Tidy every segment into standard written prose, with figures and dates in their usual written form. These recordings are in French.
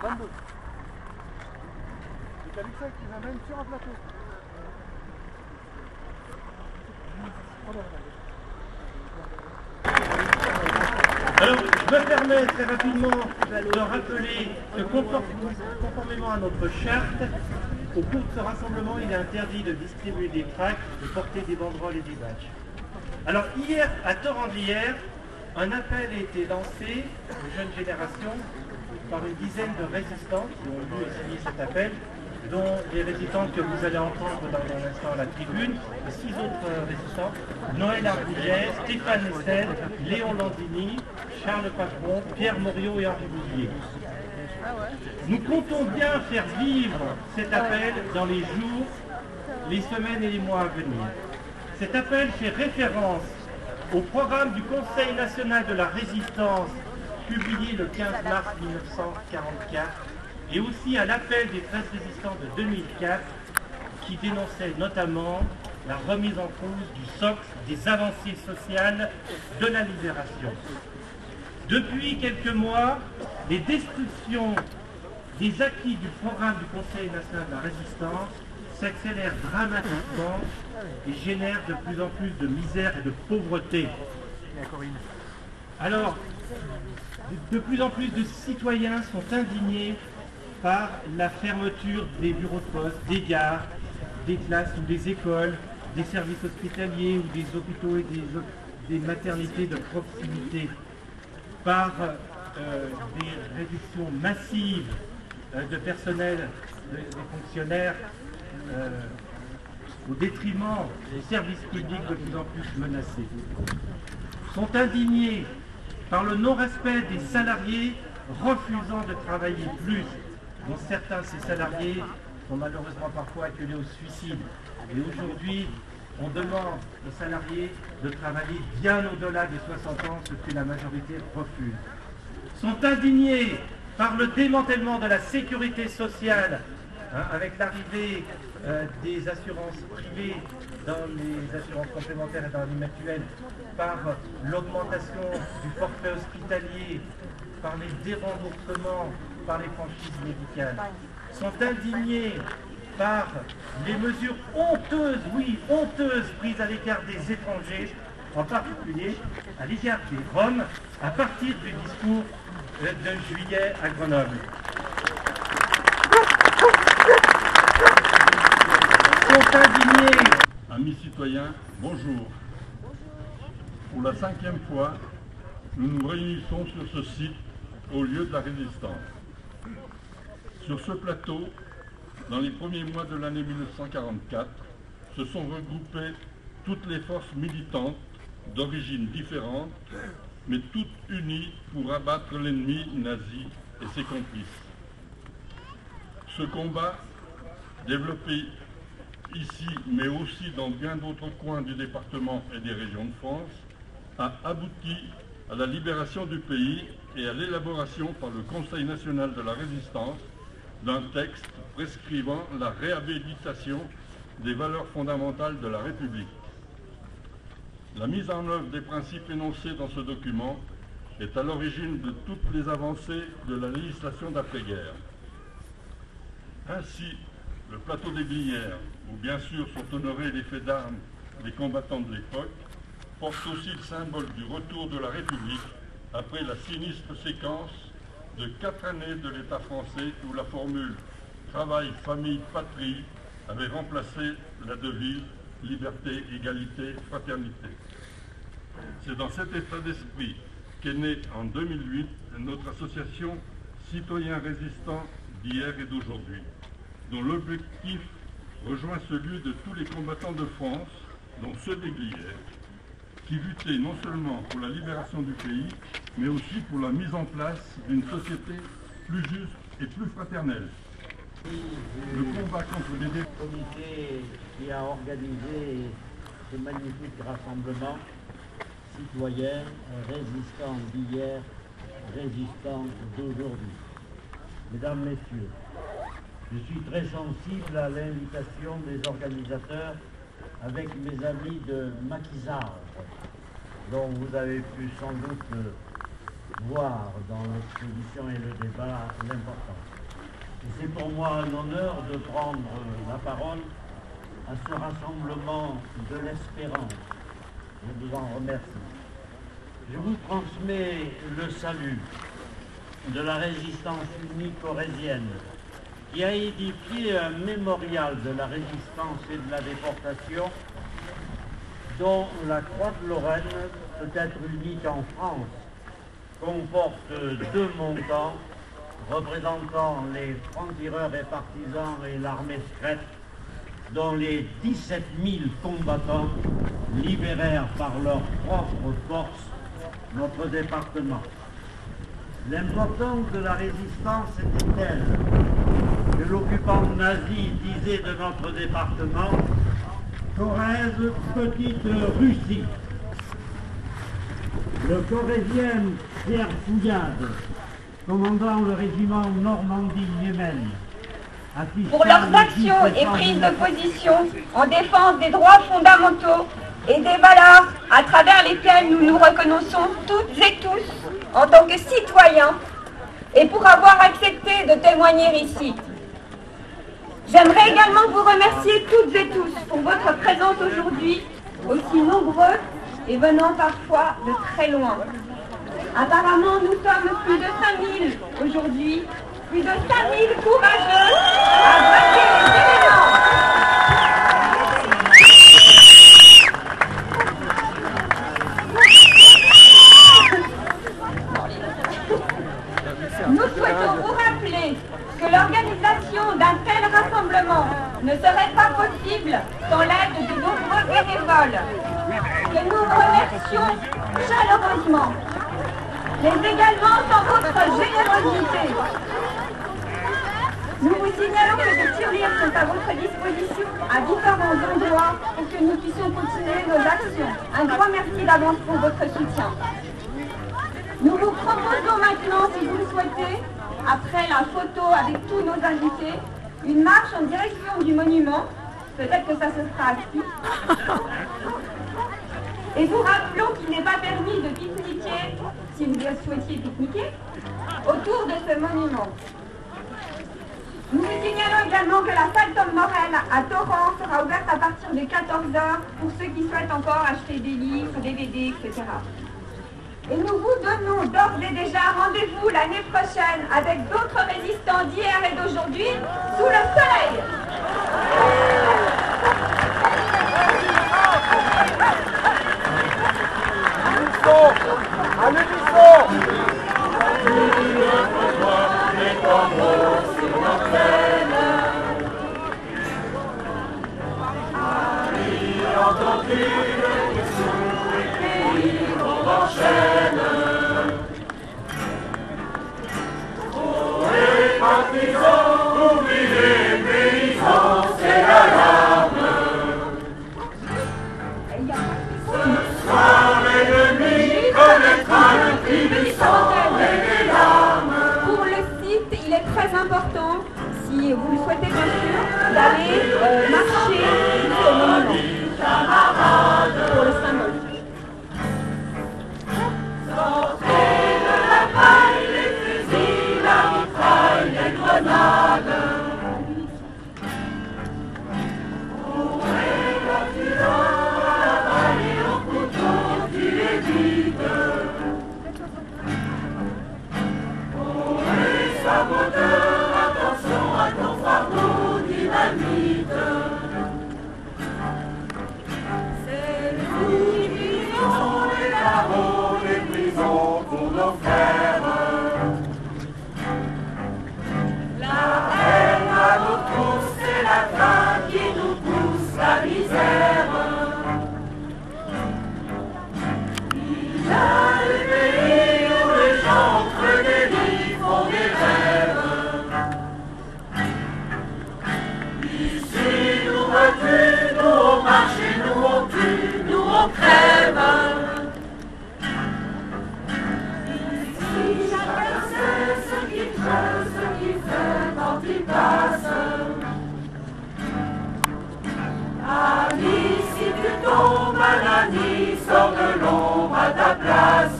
22. C'est Calixte qui nous amène sur un plateau. Alors, je me permets très rapidement de rappeler que conformément à notre charte, au cours de ce rassemblement, il est interdit de distribuer des tracts, de porter des banderoles et des badges. Alors hier, à Torandière, un appel a été lancé aux jeunes générations par une dizaine de résistants qui ont lu et signé cet appel, dont les résistantes que vous allez entendre dans un instant à la tribune, et 6 autres résistants, Noël Arbouillet, Stéphane Estelle, Léon Landini, Charles Patron, Pierre Moriot et Henri Bouvier. Nous comptons bien faire vivre cet appel dans les jours, les semaines et les mois à venir. Cet appel fait référence au programme du Conseil national de la résistance publié le 15 mars 1944 et aussi à l'appel des 13 résistants de 2004 qui dénonçait notamment la remise en cause du socle des avancées sociales de la libération. Depuis quelques mois, les destructions des acquis du programme du Conseil national de la résistance s'accélèrent dramatiquement et génèrent de plus en plus de misère et de pauvreté. Alors, de plus en plus de citoyens sont indignés par la fermeture des bureaux de poste, des gares, des classes ou des écoles, des services hospitaliers ou des hôpitaux et des maternités de proximité, par des réductions massives de personnel, des fonctionnaires, au détriment des services publics de plus en plus menacés. Sont indignés par le non-respect des salariés refusant de travailler plus, dont certains de ces salariés sont malheureusement parfois acculés au suicide. Et aujourd'hui, on demande aux salariés de travailler bien au-delà des 60 ans, ce que la majorité refuse. Sont indignés par le démantèlement de la sécurité sociale, avec l'arrivée des assurances privées dans les assurances complémentaires et dans les mutuelles, par l'augmentation du forfait hospitalier, par les déremboursements, par les franchises médicales. Sont indignés par les mesures honteuses, oui, honteuses, prises à l'égard des étrangers, en particulier à l'égard des Roms, à partir du discours de juillet à Grenoble. Sont indignés. Amis citoyens, bonjour. Pour la 5e fois, nous nous réunissons sur ce site au lieu de la résistance. Sur ce plateau, dans les premiers mois de l'année 1944, se sont regroupées toutes les forces militantes d'origines différentes, mais toutes unies pour abattre l'ennemi nazi et ses complices. Ce combat, développé ici, mais aussi dans bien d'autres coins du département et des régions de France, a abouti à la libération du pays et à l'élaboration par le Conseil national de la résistance d'un texte prescrivant la réhabilitation des valeurs fondamentales de la République. La mise en œuvre des principes énoncés dans ce document est à l'origine de toutes les avancées de la législation d'après-guerre. Ainsi, le plateau des Glières, où bien sûr sont honorés les faits d'armes des combattants de l'époque, porte aussi le symbole du retour de la République après la sinistre séquence de 4 années de l'État français où la formule « travail, famille, patrie » avait remplacé la devise « liberté, égalité, fraternité ». C'est dans cet état d'esprit qu'est née en 2008 notre association Citoyens résistants d'hier et d'aujourd'hui, dont l'objectif rejoint celui de tous les combattants de France, dont ceux des Glières. qui luttait non seulement pour la libération du pays, mais aussi pour la mise en place d'une société plus juste et plus fraternelle. Le combat contre les Le comité qui a organisé ce magnifique rassemblement citoyen, résistant d'hier, résistant d'aujourd'hui. Mesdames, Messieurs, je suis très sensible à l'invitation des organisateurs avec mes amis de Maquisard, dont vous avez pu sans doute voir dans l'exposition et le débat l'importance. Et c'est pour moi un honneur de prendre la parole à ce rassemblement de l'espérance. Je vous en remercie. Je vous transmets le salut de la résistance unie corésienne qui a édifié un mémorial de la résistance et de la déportation dont la Croix de Lorraine, peut-être unique en France, comporte 2 montants représentant les francs-tireurs et partisans et l'armée secrète, dont les 17 000 combattants libérèrent par leur propre force notre département. L'importance de la résistance était telle que l'occupant nazi disait de notre département « Corrèze, petite Russie ». Le corrézien Pierre Fouillade, commandant le régiment Normandie-Yémen, pour leurs actions et prises de position en défense des droits fondamentaux et des valeurs à travers lesquelles nous nous reconnaissons toutes et tous en tant que citoyens et pour avoir accepté de témoigner ici. J'aimerais également vous remercier toutes et tous pour votre présence aujourd'hui, aussi nombreux et venant parfois de très loin. Apparemment, nous sommes plus de 5000 aujourd'hui, plus de 5000 courageux à braquer les événements. Nous souhaitons vous rappeler que l'organisation d'un tel rassemblement ne serait pas possible sans l'aide de nombreux bénévoles, que nous remercions chaleureusement, mais également sans votre générosité. Nous vous signalons que des tirelires sont à votre disposition à différents endroits pour que nous puissions continuer nos actions. Un grand merci d'avance pour votre soutien. Nous vous proposons maintenant, si vous le souhaitez, après la photo avec tous nos invités, une marche en direction du monument. Peut-être que ça se fera assis. Et vous rappelons qu'il n'est pas permis de pique-niquer, si vous souhaitiez pique-niquer, autour de ce monument. Nous vous signalons également que la salle Tom Morel à Torrent sera ouverte à partir de 14 h pour ceux qui souhaitent encore acheter des livres, DVD, etc. Et nous vous donnons d'ores et déjà rendez-vous l'année prochaine avec d'autres résistants d'hier et d'aujourd'hui sous le soleil. À l'unisson. Pour le site, il est très important, si vous le souhaitez bien sûr, d'aller marcher au monument pour le symbole. Sortez de la paille, les fusils, la mitraille, les grenades. Ouvrez la fureur à la vallée au couteau qui les vide. Saboteur, attention à ton fardeau dynamite. glace.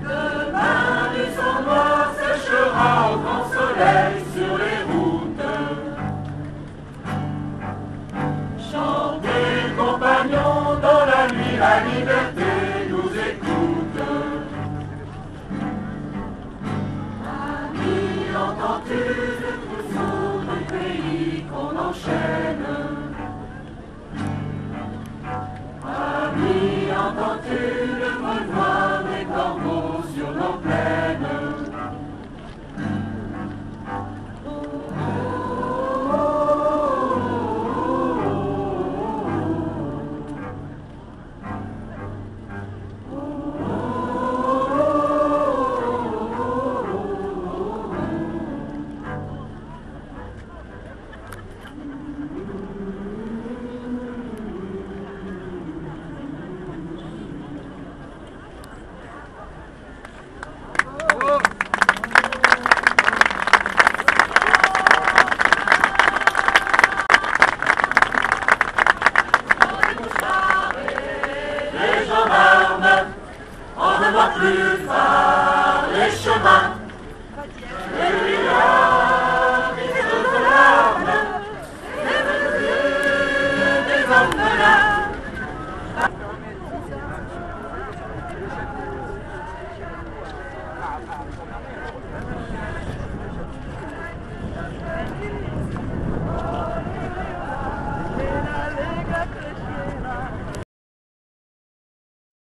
Demain, du sang noir séchera au grand soleil sur les routes. Chantez, compagnons, dans la nuit, la liberté nous écoute. Amis, entends-tu le trousseau du pays qu'on enchaîne? Amis, entends-tu le vouloir des corbeaux sur nos plaines? Les gendarmes, on ne voit plus par les chemins.